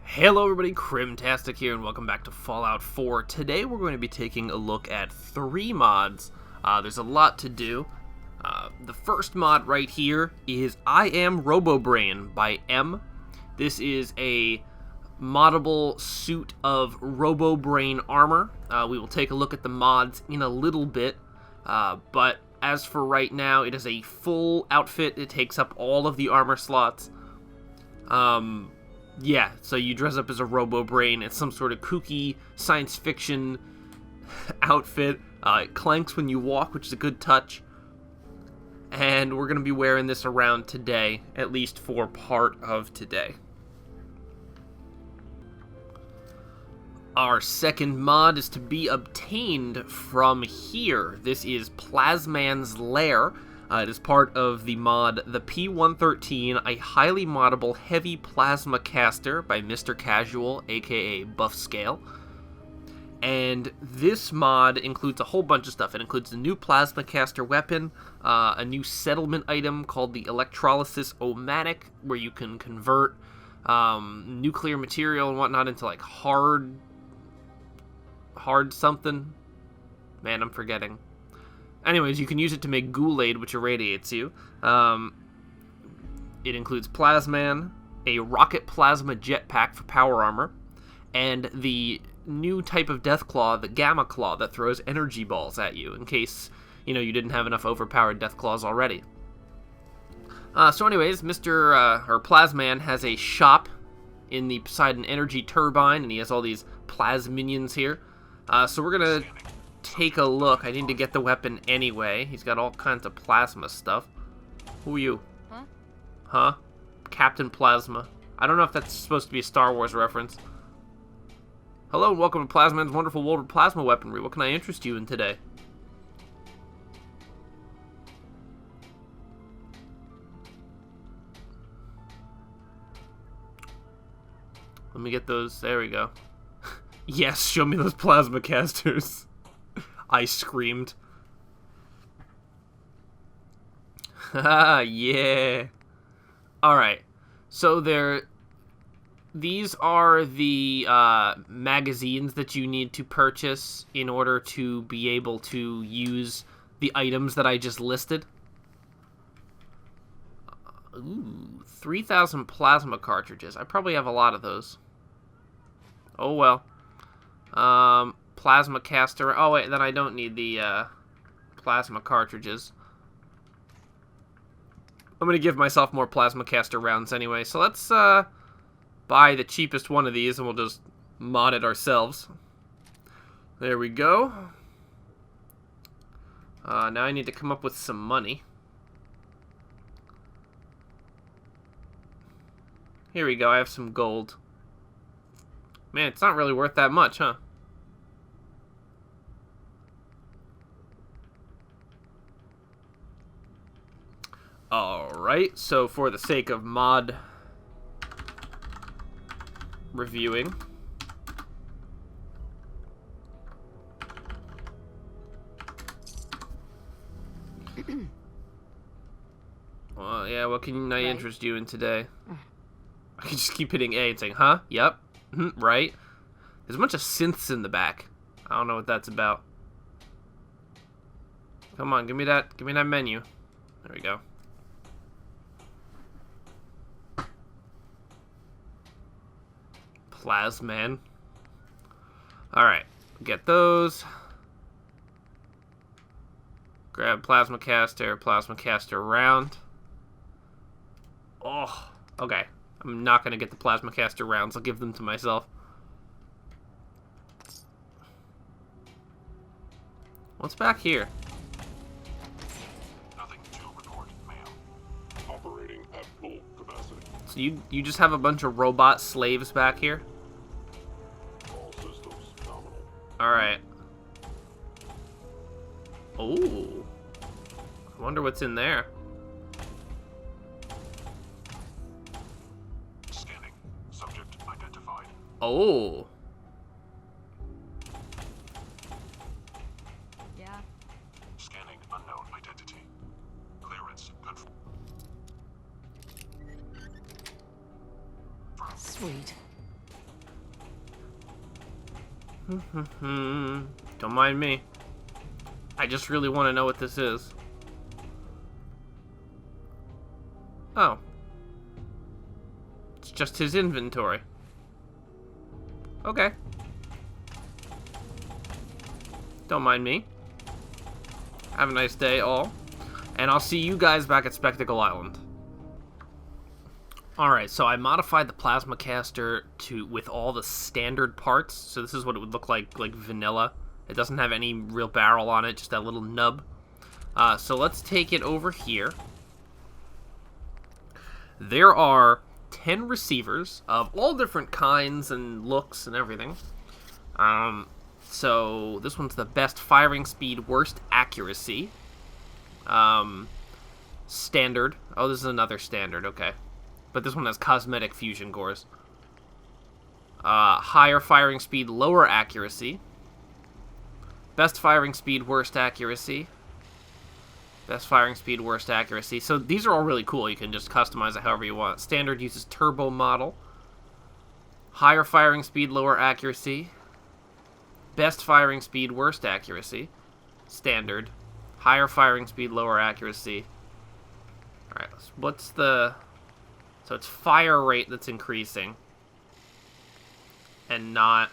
Hello everybody, Crymtastic here, and welcome back to Fallout 4. Today we're going to be taking a look at 3 mods. There's a lot to do. The first mod right here is I Am RoboBrain by M. This is a moddable suit of RoboBrain armor. We will take a look at the mods in a little bit, but as for right now, it is a full outfit. It takes up all of the armor slots. Yeah, so you dress up as a RoboBrain. It's some sort of kooky science fiction outfit. It clanks when you walk, which is a good touch. And we're going to be wearing this around today, at least for part of today. Our second mod is to be obtained from here. This is Plasmons Lair. It is part of the mod the P113, a highly moddable heavy plasma caster by Mr. Casual, aka Buffscale. And this mod includes a whole bunch of stuff. It includes a new plasma caster weapon, a new settlement item called the Electrolysis Omatic, where you can convert nuclear material and whatnot into like hard something. Man, I'm forgetting. Anyways, you can use it to make Ghoul-Aid, which irradiates you. It includes Plasman, a rocket plasma jetpack for power armor, and the new type of Death Claw, the Gamma Claw, that throws energy balls at you, in case, you didn't have enough overpowered Death Claws already. So anyways, Plasman has a shop in the Poseidon Energy Turbine, and he has all these Plasminions here. So we're gonna take a look. I need to get the weapon anyway. He's got all kinds of plasma stuff. Who are you? Huh? Captain Plasma. I don't know if that's supposed to be a Star Wars reference. Hello and welcome to Plasman's wonderful world of plasma weaponry. What can I interest you in today? Let me get those. There we go. Yes, show me those plasma casters. I screamed. Haha, yeah. Alright, so these are the magazines that you need to purchase in order to be able to use the items that I just listed. Ooh, 3,000 plasma cartridges. I probably have a lot of those. Oh well. Plasma caster. Oh wait, then I don't need the plasma cartridges. I'm gonna give myself more plasma caster rounds anyway. So let's buy the cheapest one of these, and we'll just mod it ourselves. There we go. Now I need to come up with some money. Here we go. I have some gold. Man, it's not really worth that much, huh? Alright, so for the sake of mod reviewing, well, yeah, what can I interest you in today? I can just keep hitting A and saying, huh? Yep. Right. There's a bunch of synths in the back. I don't know what that's about. Come on, give me that menu. There we go. Plasman. Alright, get those. Grab plasma caster round. Oh, okay. I'm not gonna get the plasma caster rounds. I'll give them to myself. What's back here? Nothing to report, ma'am. Operating at full capacity. So you just have a bunch of robot slaves back here? All systems nominal. Alright. Oh. I wonder what's in there. Scanning. Subject identified. Oh. Yeah. Scanning unknown identity. Clearance confirmed. Sweet. Don't mind me. I just really want to know what this is. Oh. It's just his inventory. Okay. Don't mind me. Have a nice day, all. And I'll see you guys back at Spectacle Island. Alright, so I modified the plasma caster with all the standard parts. So this is what it would look like vanilla. It doesn't have any real barrel on it, just that little nub. So let's take it over here. There are 10 receivers of all different kinds and looks and everything. So this one's the best firing speed, worst accuracy. Standard. Oh, this is another standard, okay. But this one has cosmetic fusion cores. Higher firing speed, lower accuracy. Best firing speed, worst accuracy. Best firing speed, worst accuracy. So these are all really cool. You can just customize it however you want. Standard uses turbo model. Higher firing speed, lower accuracy. Best firing speed, worst accuracy. Standard. Higher firing speed, lower accuracy. Alright, what's the... So it's fire rate that's increasing. And not...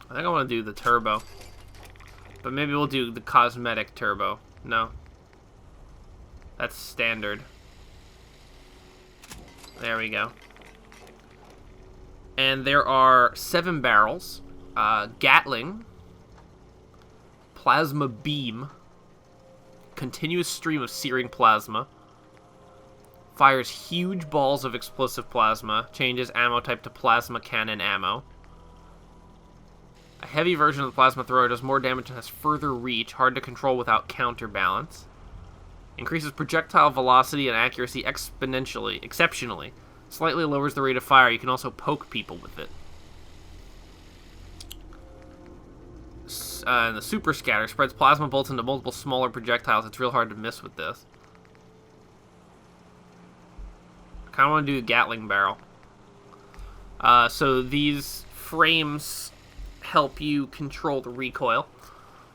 I think I want to do the turbo. But maybe we'll do the cosmetic turbo. No. That's standard. There we go. And there are 7 barrels. Gatling. Plasma beam. Continuous stream of searing plasma. Fires huge balls of explosive plasma. Changes ammo type to plasma cannon ammo. A heavy version of the plasma thrower does more damage and has further reach. Hard to control without counterbalance. Increases projectile velocity and accuracy exceptionally. Slightly lowers the rate of fire. You can also poke people with it. And the super scatter spreads plasma bolts into multiple smaller projectiles. It's real hard to miss with this. I kind of want to do a Gatling barrel. So these frames help you control the recoil.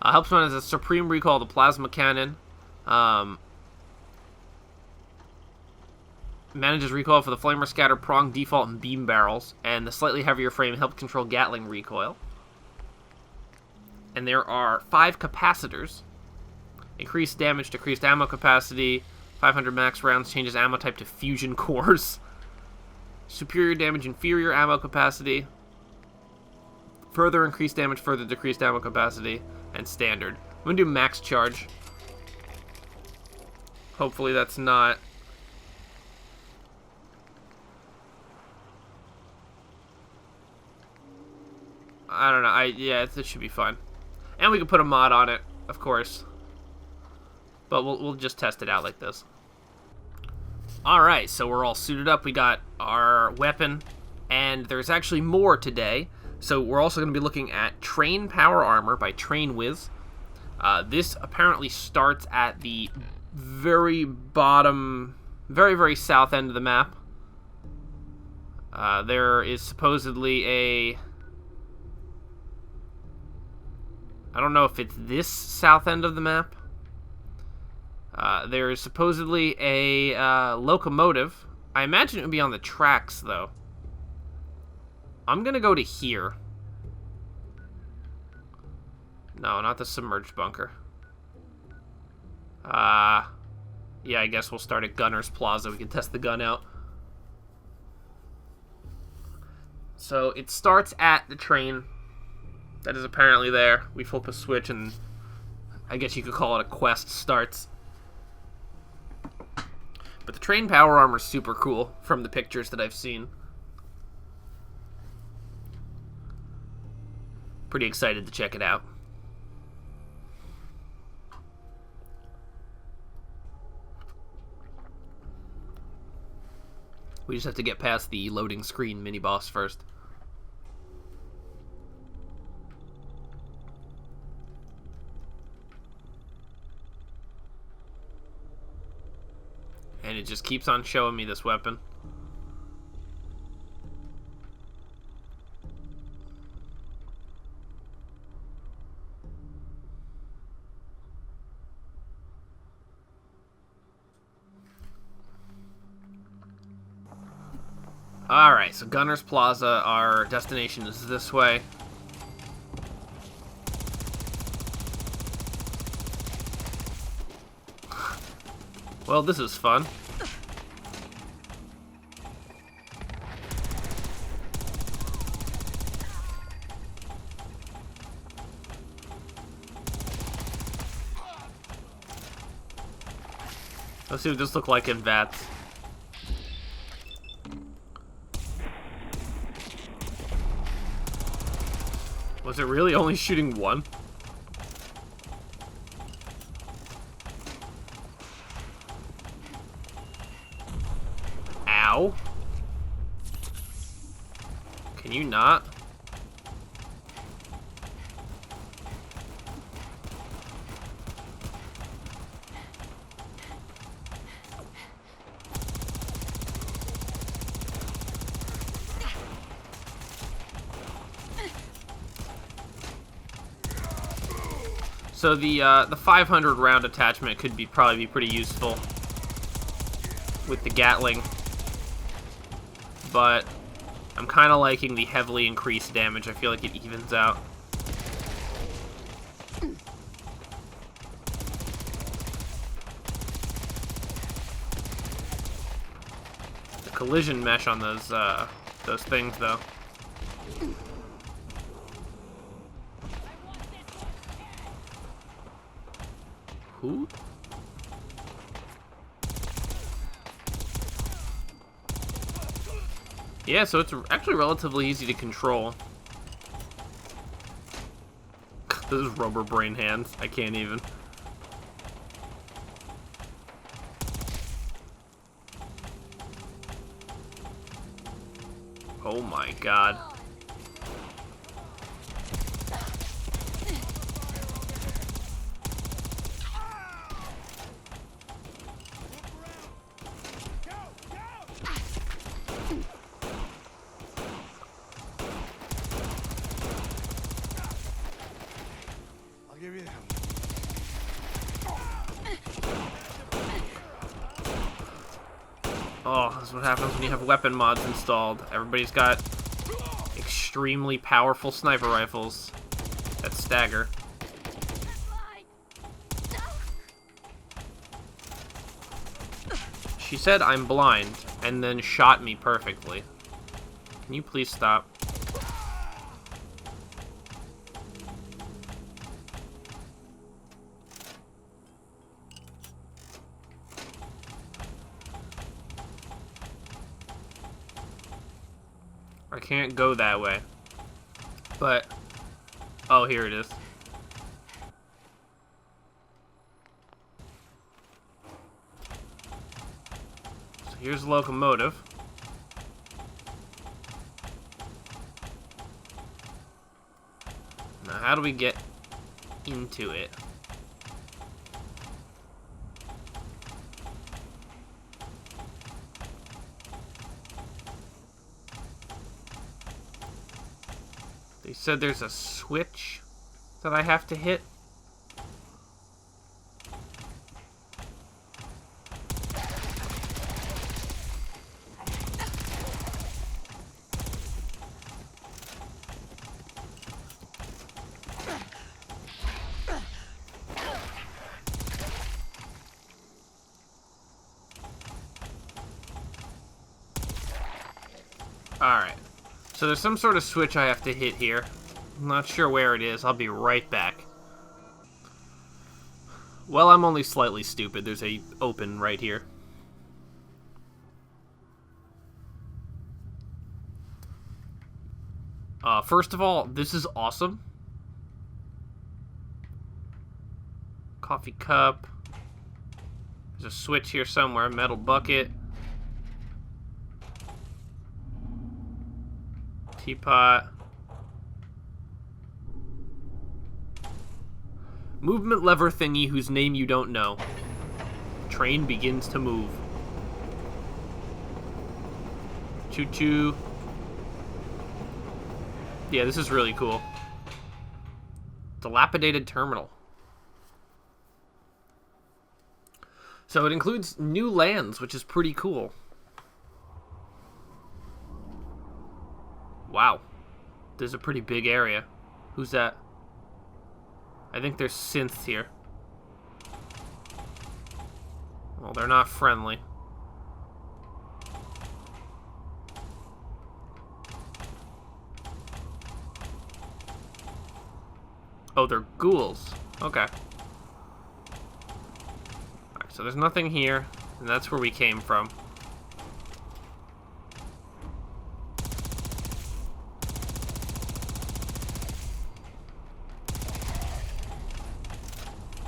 Helps one as a supreme recoil of the plasma cannon. Manages recoil for the flamer, scatter, prong, default, and beam barrels. And the slightly heavier frame helps control Gatling recoil. And there are 5 capacitors. Increased damage, decreased ammo capacity. 500 max rounds, changes ammo type to fusion cores. Superior damage, inferior ammo capacity. Further increased damage, further decreased ammo capacity. And standard. I'm going to do max charge. Hopefully that's not... I don't know. Yeah, this should be fun. And we can put a mod on it, of course. But we'll just test it out like this. Alright, so we're all suited up. We got our weapon. And there's actually more today. So we're also going to be looking at Train Power Armor by Train Wiz. This apparently starts at the very bottom, very, very south end of the map. There is supposedly a... I don't know if it's this south end of the map. There is supposedly a locomotive. I imagine it would be on the tracks, though. I'm going to go to here. No, not the submerged bunker. Yeah, I guess we'll start at Gunner's Plaza. We can test the gun out. So it starts at the train that is apparently there. We flip a switch and I guess you could call it a quest starts. But the train power armor is super cool from the pictures that I've seen. Pretty excited to check it out. We just have to get past the loading screen mini-boss first. And it just keeps on showing me this weapon. Alright, so Gunner's Plaza, our destination is this way. Well, this is fun. Let's see what this looks like in VATS. Was it really only shooting one? Ow. Can you not? So the 500 round attachment could probably be pretty useful with the Gatling, but I'm kind of liking the heavily increased damage. I feel like it evens out. The collision mesh on those things, though. Who? Yeah, so it's actually relatively easy to control. Those rubber brain hands. I can't even. Oh my god. Oh, this is what happens when you have weapon mods installed. Everybody's got extremely powerful sniper rifles that stagger. She said I'm blind, and then shot me perfectly. Can you please stop? I can't go that way. But, oh, here it is. So here's the locomotive. Now, how do we get into it? They said there's a switch that I have to hit. Alright. So there's some sort of switch I have to hit here. I'm not sure where it is. I'll be right back. Well, I'm only slightly stupid. There's a open right here. First of all, this is awesome. Coffee cup. There's a switch here somewhere. Metal bucket. Teapot. Movement lever thingy whose name you don't know. Train begins to move. Choo-choo. Yeah, this is really cool. Dilapidated terminal. So it includes new lands, which is pretty cool. Wow. There's a pretty big area. Who's that? I think there's synths here. Well, they're not friendly. Oh, they're ghouls. Okay. Alright, so there's nothing here, and that's where we came from.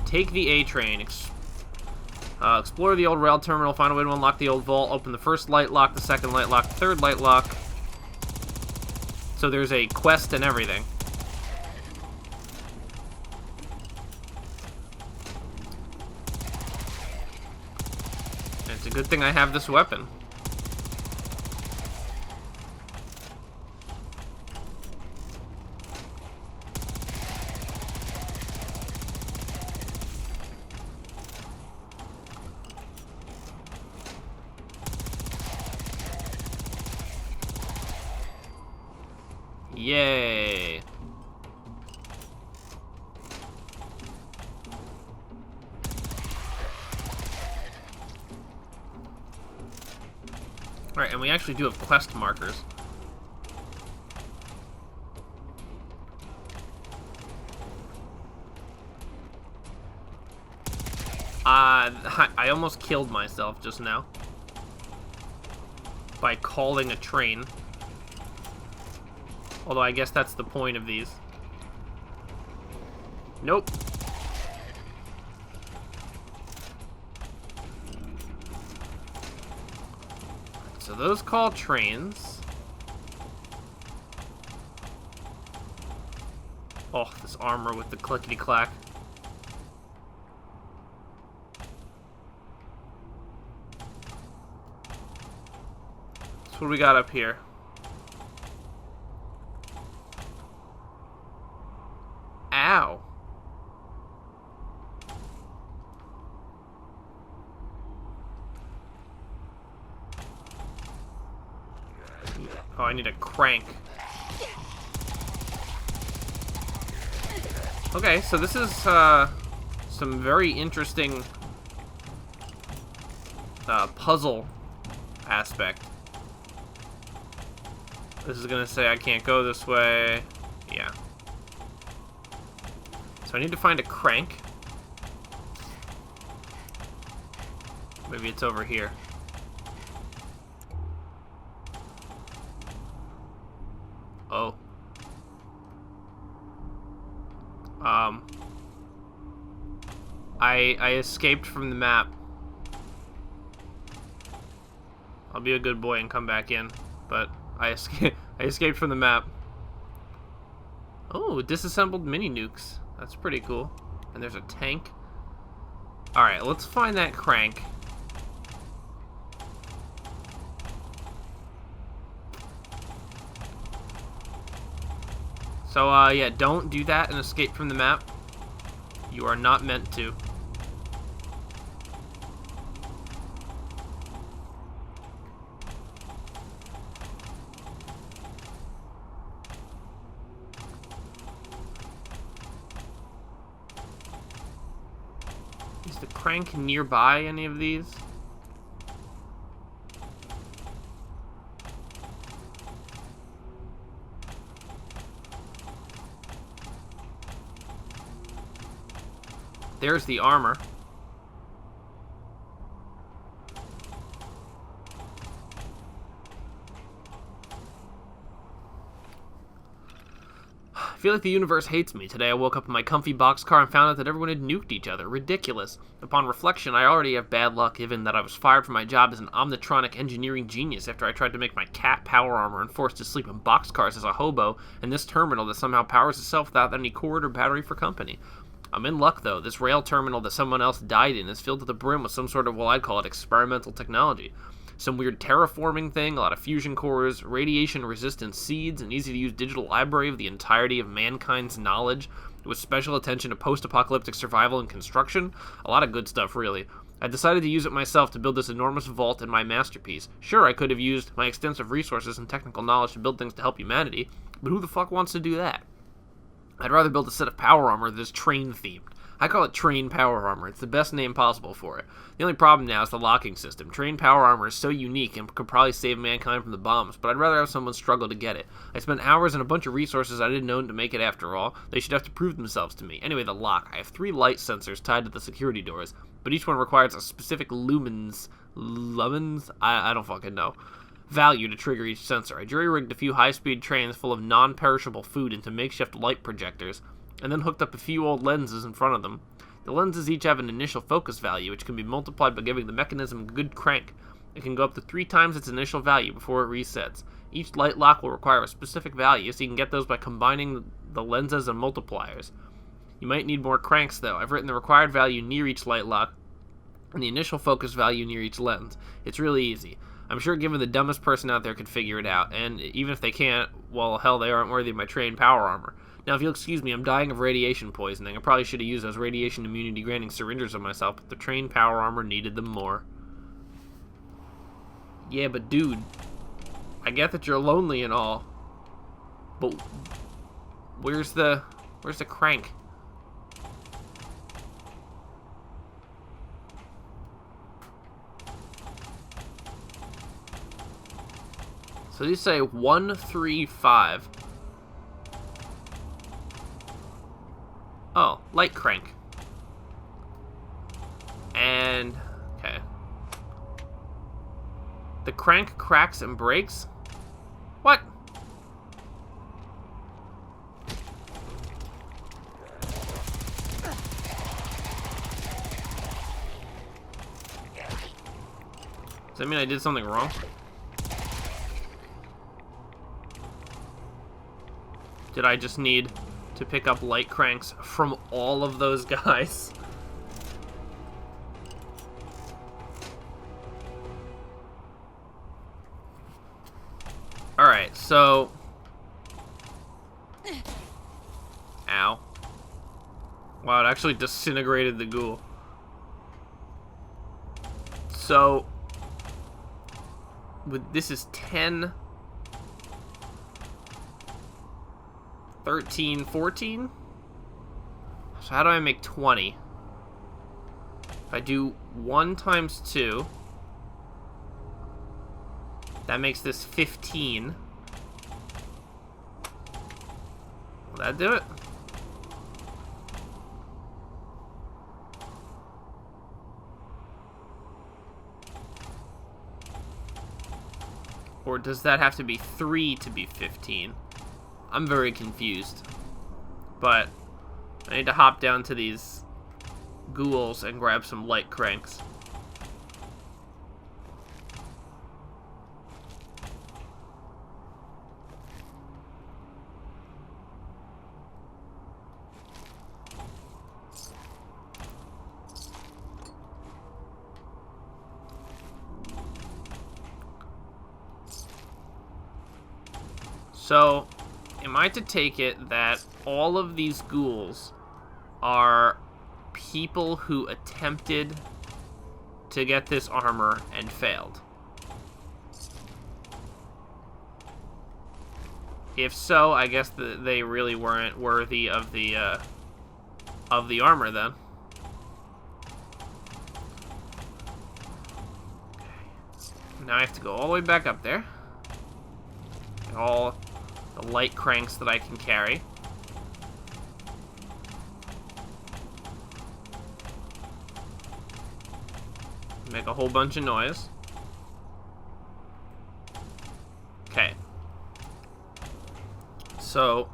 Take the A train. Explore the old rail terminal. Find a way to unlock the old vault. Open the first light lock, the second light lock, the third light lock. So there's a quest and everything. And it's a good thing I have this weapon. Yay. Alright, and we actually do have quest markers. I almost killed myself just now by calling a train. Although I guess that's the point of these. Nope. So those call trains. Oh, this armor with the clickety-clack. So what do we got up here? Ow. Oh, I need a crank. Okay, so this is some very interesting puzzle aspect. This is gonna say I can't go this way. Yeah. So I need to find a crank. Maybe it's over here. Oh. I escaped from the map. I'll be a good boy and come back in, but I escaped from the map. Oh, disassembled mini nukes. That's pretty cool. And there's a tank. Alright, let's find that crank. So, yeah, don't do that and escape from the map. You are not meant to. Is the crank nearby any of these? There's the armor. I feel like the universe hates me. Today I woke up in my comfy boxcar and found out that everyone had nuked each other. Ridiculous. Upon reflection, I already have bad luck given that I was fired from my job as an omnitronic engineering genius after I tried to make my cat power armor and forced to sleep in boxcars as a hobo in this terminal that somehow powers itself without any cord or battery for company. I'm in luck, though. This rail terminal that someone else died in is filled to the brim with some sort of, well, I'd call it experimental technology. some weird terraforming thing, a lot of fusion cores, radiation-resistant seeds, an easy-to-use digital library of the entirety of mankind's knowledge, with special attention to post-apocalyptic survival and construction. A lot of good stuff, really. I decided to use it myself to build this enormous vault in my masterpiece. Sure, I could have used my extensive resources and technical knowledge to build things to help humanity, but who the fuck wants to do that? I'd rather build a set of power armor that's train-themed. I call it Train Power Armor. It's the best name possible for it. The only problem now is the locking system. Train Power Armor is so unique and could probably save mankind from the bombs, but I'd rather have someone struggle to get it. I spent hours and a bunch of resources I didn't own to make it after all. They should have to prove themselves to me. Anyway, the lock. I have 3 light sensors tied to the security doors, but each one requires a specific lumens, I don't fucking know, value to trigger each sensor. I jury-rigged a few high-speed trains full of non-perishable food into makeshift light projectors, and then hooked up a few old lenses in front of them. The lenses each have an initial focus value, which can be multiplied by giving the mechanism a good crank. It can go up to 3 times its initial value before it resets. Each light lock will require a specific value, so you can get those by combining the lenses and multipliers. You might need more cranks, though. I've written the required value near each light lock, and the initial focus value near each lens. It's really easy. I'm sure given the dumbest person out there could figure it out, and even if they can't, well, hell, they aren't worthy of my trained power armor. Now, if you'll excuse me, I'm dying of radiation poisoning. I probably should have used those radiation immunity-granting syringes on myself, but the trained power armor needed them more. Yeah, but dude, I get that you're lonely and all, but where's the crank? So these say 1, 3, 5. Oh, light crank. And, okay. The crank cracks and breaks? What? Does that mean I did something wrong? Did I just need to pick up light cranks from all of those guys? Alright, so... Ow. Wow, it actually disintegrated the ghoul. So... this is 10... 13, 14? So how do I make 20? If I do 1 times 2, that makes this 15. Will that do it? Or does that have to be 3 to be 15? I'm very confused, but I need to hop down to these ghouls and grab some light cranks. So, am I to take it that all of these ghouls are people who attempted to get this armor and failed? If so, I guess they really weren't worthy of the armor then. Now I have to go all the way back up there. Get all the light cranks that I can carry. Make a whole bunch of noise. Okay. So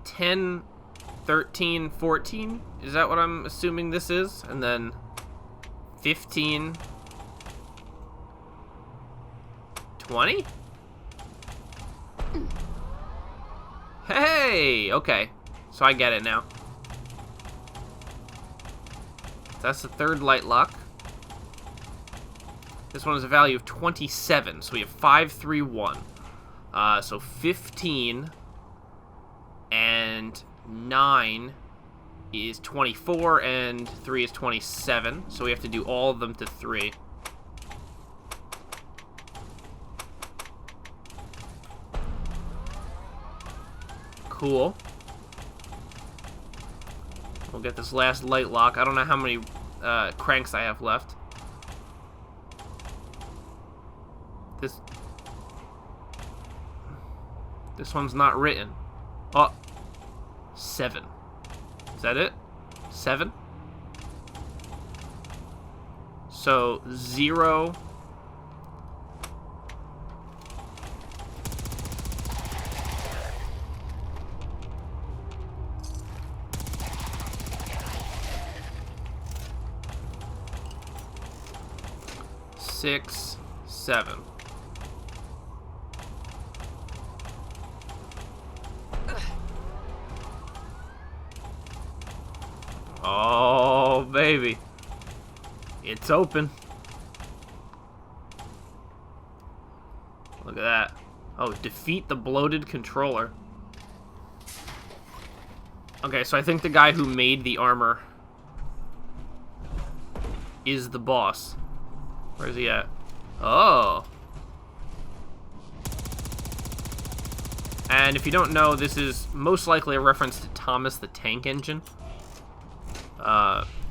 10, 13, 14, is that what I'm assuming this is? And then 15, 20? Hey, okay. So I get it now. That's the third light lock. This one has a value of 27, so we have 5, 3, 1. So 15 and 9 is 24, and 3 is 27. So we have to do all of them to 3. Cool. We'll get this last light lock. I don't know how many cranks I have left. This one's not written. Oh, 7. Is that it? 7? So 0. Six, 7. Oh, baby. It's open. Look at that. Oh, defeat the bloated controller. Okay, so I think the guy who made the armor is the boss. Where's he at? Oh. And if you don't know, this is most likely a reference to Thomas the Tank Engine.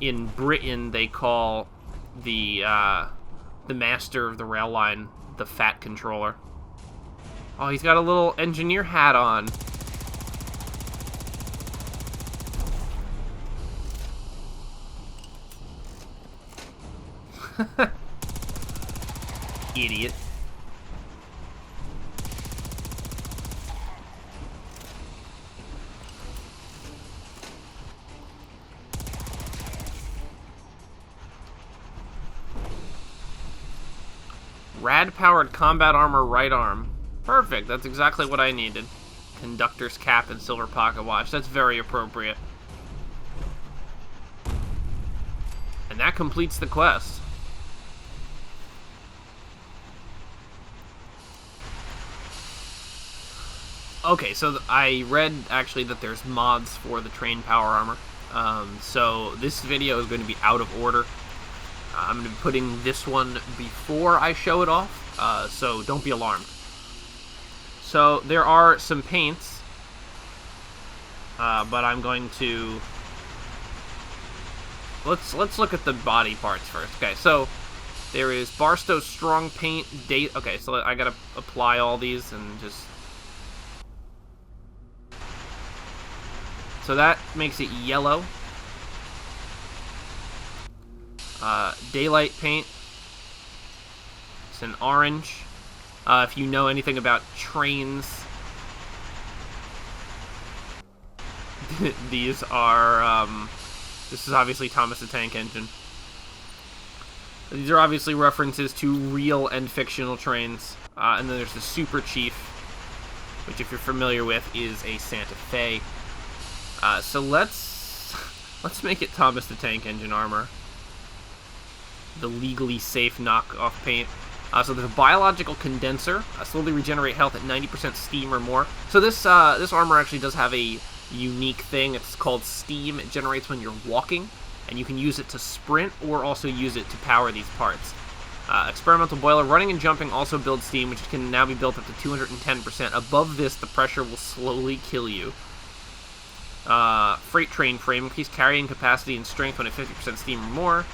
In Britain, they call the master of the rail line the Fat Controller. Oh, he's got a little engineer hat on. Idiot. Rad-powered combat armor right arm. Perfect, that's exactly what I needed. Conductor's cap and silver pocket watch. That's very appropriate. And that completes the quest. Okay, so I read, actually, that there's mods for the train power armor. So this video is going to be out of order. I'm going to be putting this one before I show it off, so don't be alarmed. So there are some paints, but I'm going to... Let's look at the body parts first. Okay, so there is Barstow Strong Paint date. Okay, so I gotta apply all these and just... So that makes it yellow. Daylight paint. It's an orange. If you know anything about trains, these are, this is obviously Thomas the Tank Engine. These are obviously references to real and fictional trains. And then there's the Super Chief, which, if you're familiar with, is a Santa Fe. So let's make it Thomas the Tank Engine armor. The legally safe knockoff paint. So there's a biological condenser. Slowly regenerate health at 90% steam or more. So this armor actually does have a unique thing. It's called steam. It generates when you're walking, and you can use it to sprint or also use it to power these parts. Experimental boiler. Running and jumping also builds steam, which can now be built up to 210%. Above this, the pressure will slowly kill you. Freight train frame. Increase carrying capacity and strength when at 50% steam or more.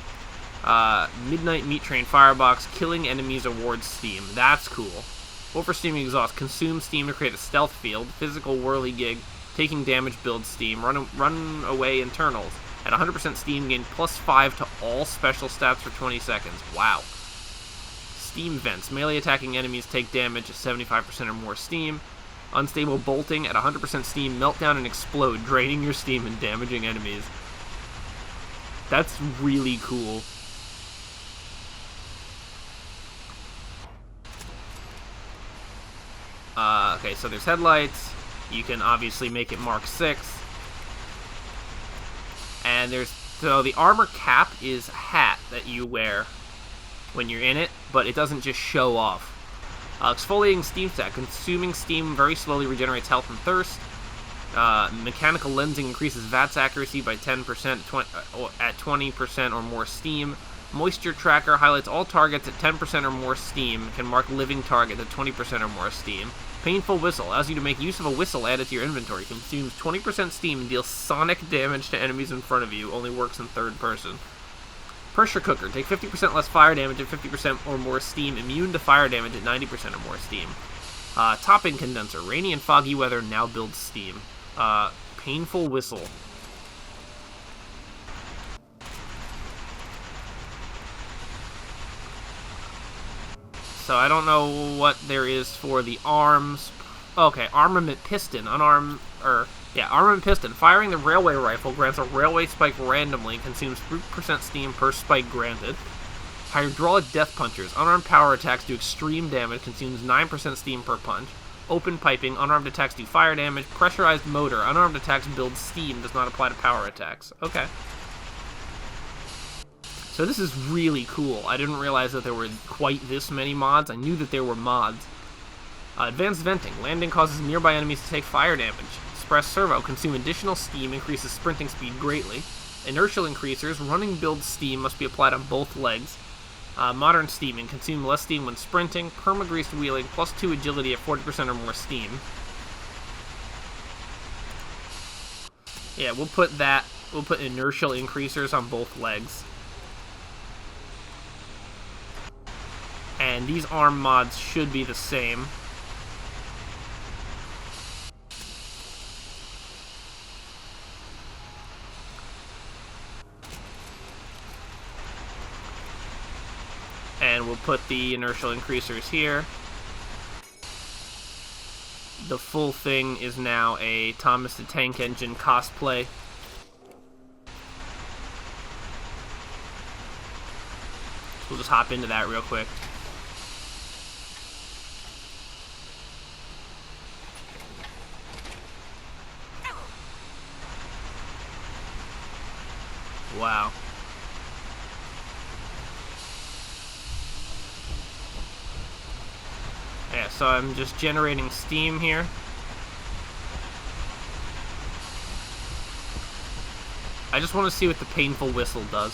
Midnight meat train firebox. Killing enemies awards steam. That's cool. Oversteaming exhaust. Consume steam to create a stealth field. Physical whirligig. Taking damage builds steam. Run away internals. At 100% steam, gain +5 to all special stats for 20 seconds. Wow. Steam vents. Melee attacking enemies take damage at 75% or more steam. Unstable bolting. At 100% steam, melt down and explode, draining your steam and damaging enemies. That's really cool. Okay, so there's headlights. You can obviously make it Mark 6. And so the armor cap is a hat that you wear. when you're in it, but it doesn't just show off. Exfoliating steam stack. Consuming steam very slowly regenerates health and thirst. Mechanical lensing increases VATS accuracy by 10% at 20% or more steam. Moisture tracker highlights all targets at 10% or more steam. Can mark living targets at 20% or more steam. Painful whistle allows you to make use of a whistle added to your inventory. Consumes 20% steam and deals sonic damage to enemies in front of you. Only works in third person. Pressure cooker. Take 50% less fire damage at 50% or more steam. Immune to fire damage at 90% or more steam. Topping condenser. Rainy and foggy weather now builds steam. Painful whistle. So I don't know what there is for the arms. Okay, armament piston. Armament piston. Firing the railway rifle grants a railway spike randomly. Consumes 3% steam per spike granted. Hydraulic death punchers. Unarmed power attacks do extreme damage. Consumes 9% steam per punch. Open piping. Unarmed attacks do fire damage. Pressurized motor. Unarmed attacks build steam. Does not apply to power attacks. Okay. So this is really cool. I didn't realize that there were quite this many mods. I knew that there were mods. Advanced venting. Landing causes nearby enemies to take fire damage. Express servo. Consume additional steam. Increases sprinting speed greatly. Inertial increasers. Running builds steam. Must be applied on both legs. Modern steaming. Consume less steam when sprinting. Perma-greased wheeling. +2 agility at 40% or more steam. Yeah, we'll put inertial increasers on both legs. And these arm mods should be the same. And we'll put the inertial increasers here. The full thing is now a Thomas the Tank Engine cosplay. We'll just hop into that real quick. Wow. Yeah, so I'm just generating steam here. I just want to see what the painful whistle does.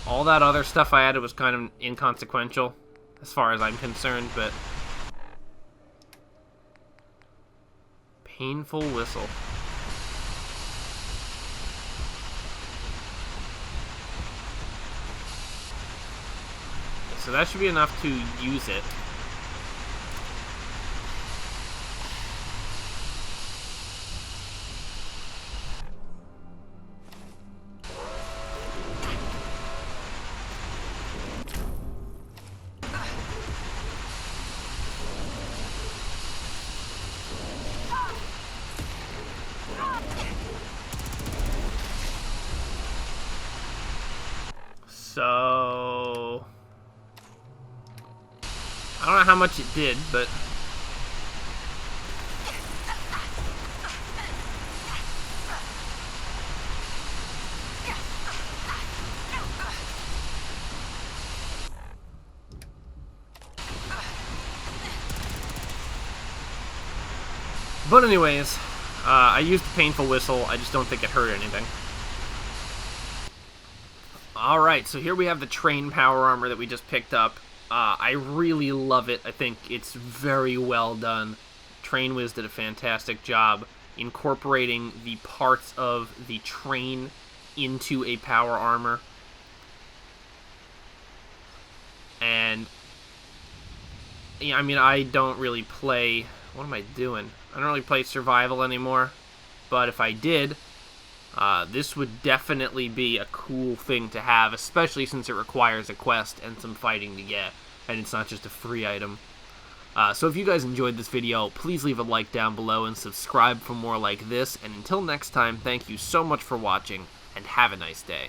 All that other stuff I added was kind of inconsequential, as far as I'm concerned, but... Painful whistle. So that should be enough to use it. So... I don't know how much it did, but... But anyways, I used the painful whistle. I just don't think it hurt anything. Alright, so here we have the train power armor that we just picked up. I really love it. I think it's very well done. Train Wiz did a fantastic job incorporating the parts of the train into a power armor. And, yeah, I mean, I don't really play... What am I doing? I don't really play survival anymore. But if I did, this would definitely be a cool thing to have, especially since it requires a quest and some fighting to get, and it's not just a free item. So if you guys enjoyed this video, please leave a like down below and subscribe for more like this, and until next time, thank you so much for watching, and have a nice day.